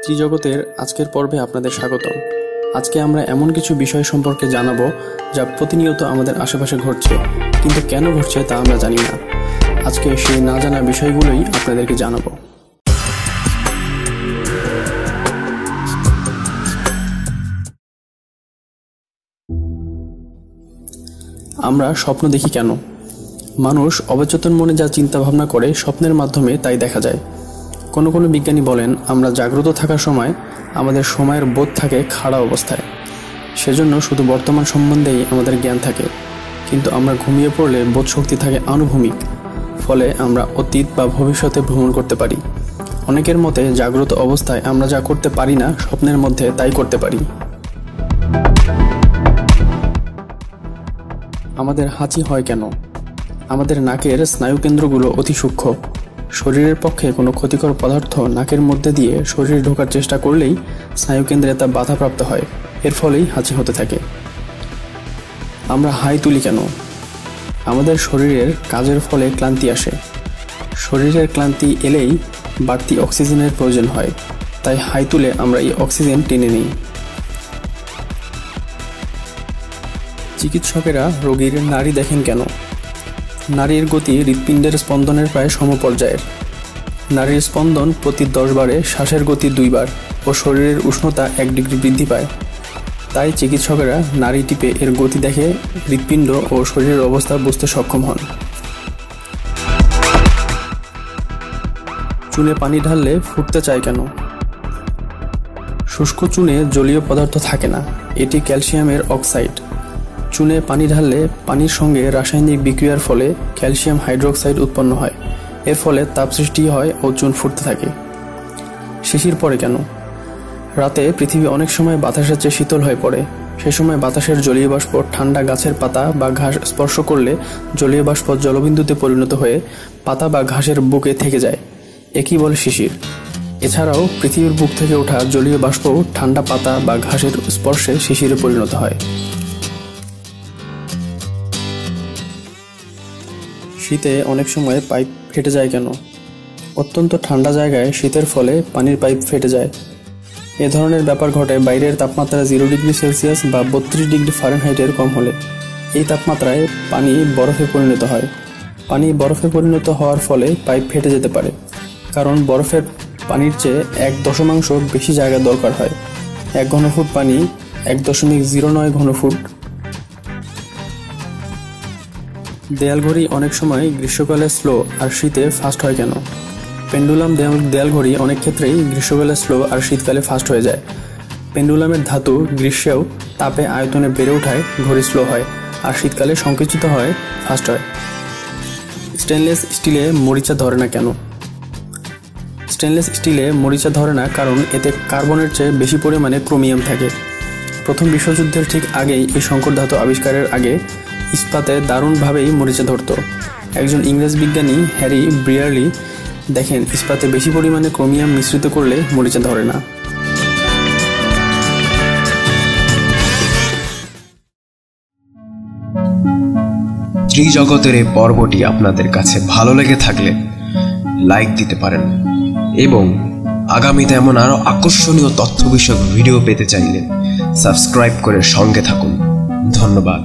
ত্রিজগতের আজকের পর্বে আপনাদের স্বাগতম। আজকে আমরা এমন কিছু বিষয় সম্পর্কে জানাবো যা প্রতিনিয়ত আমাদের আশেপাশে ঘটছে, কিন্তু কেন ঘটছে তা আমরা জানি না। আজকে সেই না জানা বিষয়গুলোই আপনাদেরকে জানাবো। আমরা স্বপ্ন দেখি কেন? মানুষ অবচেতন মনে যা চিন্তা ভাবনা করে স্বপ্নের মাধ্যমে তাই দেখা যায়। কোনো কোনো বিজ্ঞানী বলেন আমরা জাগ্রত থাকার সময় আমাদের সময়ের বোধ থাকে খাড়া অবস্থায়, সেজন্য শুধু বর্তমান সম্বন্ধেই আমাদের জ্ঞান থাকে, কিন্তু আমরা ঘুমিয়ে পড়লে বোধ শক্তি থাকে আনুভূমিক, ফলে আমরা অতীত বা ভবিষ্যতে ভ্রমণ করতে পারি। অনেকের মতে জাগ্রত অবস্থায় আমরা যা করতে পারি না স্বপ্নের মধ্যে তাই করতে পারি। আমাদের হাঁচি হয় কেন? আমাদের নাকের স্নায়ুকেন্দ্রগুলো অতি সূক্ষ্ম। শরীরের পক্ষে কোনো ক্ষতিকর পদার্থ নাকের মধ্যে দিয়ে শরীরে ঢোকার চেষ্টা করলেই স্নায়ুকেন্দ্রে তা বাধাপ্রাপ্ত হয়, এর ফলেই হাঁচি হতে থাকে। আমরা হাই তুলি কেন? আমাদের শরীরের কাজের ফলে ক্লান্তি আসে। শরীরের ক্লান্তি এলেই বাড়তি অক্সিজেনের প্রয়োজন হয়, তাই হাই তুলে আমরা এই অক্সিজেন টেনে নিই। চিকিৎসকেরা রোগীর নাড়ি দেখেন কেন? নাড়ির গতি হৃৎপিণ্ডের স্পন্দনের প্রায় সমপর্যায়ের। নাড়ির স্পন্দন প্রতি 10 বারে শ্বাসের গতি 2 বার ও শরীরের উষ্ণতা 1 ডিগ্রি বৃদ্ধি পায়। তাই চিকিৎসকেরা নাড়ি টিপে এর গতি দেখে হৃৎপিণ্ড ও শরীরের অবস্থা বুঝতে সক্ষম হন। চুনে পানি ঢাললে ফুটতে চায় কেন? শুষ্ক চুনে জলীয় পদার্থ থাকে না, এটি ক্যালসিয়ামের অক্সাইড। চুনে পানি ঢাললে পানির সঙ্গে রাসায়নিক বিক্রিয়ার ফলে ক্যালসিয়াম হাইড্রোক্সাইড উৎপন্ন হয়, এর ফলে তাপ সৃষ্টি হয় ও চুন ফুটতে থাকে। শিশির পড়ে কেন? রাতে পৃথিবী অনেক সময় বাতাসের চেয়ে শীতল হয়ে পড়ে। সে সময় বাতাসের জলীয় বাষ্প ঠান্ডা গাছের পাতা বা ঘাস স্পর্শ করলে জলীয় বাষ্প জলবিন্দুতে পরিণত হয়ে পাতা বা ঘাসের বুকে থেকে যায়, একই বলে শিশির। এছাড়াও পৃথিবীর বুক থেকে ওঠা জলীয় বাষ্প ঠান্ডা পাতা বা ঘাসের স্পর্শে শিশিরে পরিণত হয়। শীতে অনেক সময় পাইপ ফেটে যায় কেন? অত্যন্ত ঠান্ডা জায়গায় শীতের ফলে পানির পাইপ ফেটে যায়। এ ধরনের ব্যাপার ঘটে বাইরের তাপমাত্রা 0 ডিগ্রি সেলসিয়াস বা 32 ডিগ্রি ফারেনহাইটের কম হলে। এই তাপমাত্রায় পানি বরফে পরিণত হয়। পানি বরফে পরিণত হওয়ার ফলে পাইপ ফেটে যেতে পারে, কারণ বরফের পানির চেয়ে 1 বেশি জায়গা দরকার হয়। 1 ঘনফুট পানি 1.09 ঘনফুট। দেয়ালঘড়ি অনেক সময় গ্রীষ্মকালে স্লো আর শীতে ফাস্ট হয় কেন? পেন্ডুলাম দেয়ালঘড়ি অনেক ক্ষেত্রেই গ্রীষ্মকালে স্লো আর শীতকালে ফাস্ট হয়ে যায়। পেন্ডুলামের ধাতু গ্রীষ্মেও তাপে আয়তনে বেড়ে ওঠায় ঘড়ি স্লো হয়, আর শীতকালে সংকুচিত হয় ফাস্ট হয়। স্টেনলেস স্টিলে মরিচা ধরে না কেন? স্টেনলেস স্টিলে মরিচা ধরে না কারণ এতে কার্বনের চেয়ে বেশি পরিমাণে ক্রোমিয়াম থাকে। প্রথম বিশ্বযুদ্ধের ঠিক আগেই এই সংকর ধাতু আবিষ্কারের আগে ইস্পাতে দারুণভাবেই মরিচা ধরত। একজন ইংরেজ বিজ্ঞানী হ্যারি ব্রিয়ারলি দেখেন ইস্পাতে বেশি পরিমাণে ক্রোমিয়াম মিশ্রিত করলে মরিচা ধরে না। ত্রিজগতের এই পর্বটি আপনাদের কাছে ভালো লেগে থাকলে লাইক দিতে পারেন, এবং আগামীতে এমন আরো আকর্ষণীয় তথ্য বিষয়ক ভিডিও পেতে চাইলে সাবস্ক্রাইব করে সঙ্গে থাকুন। ধন্যবাদ।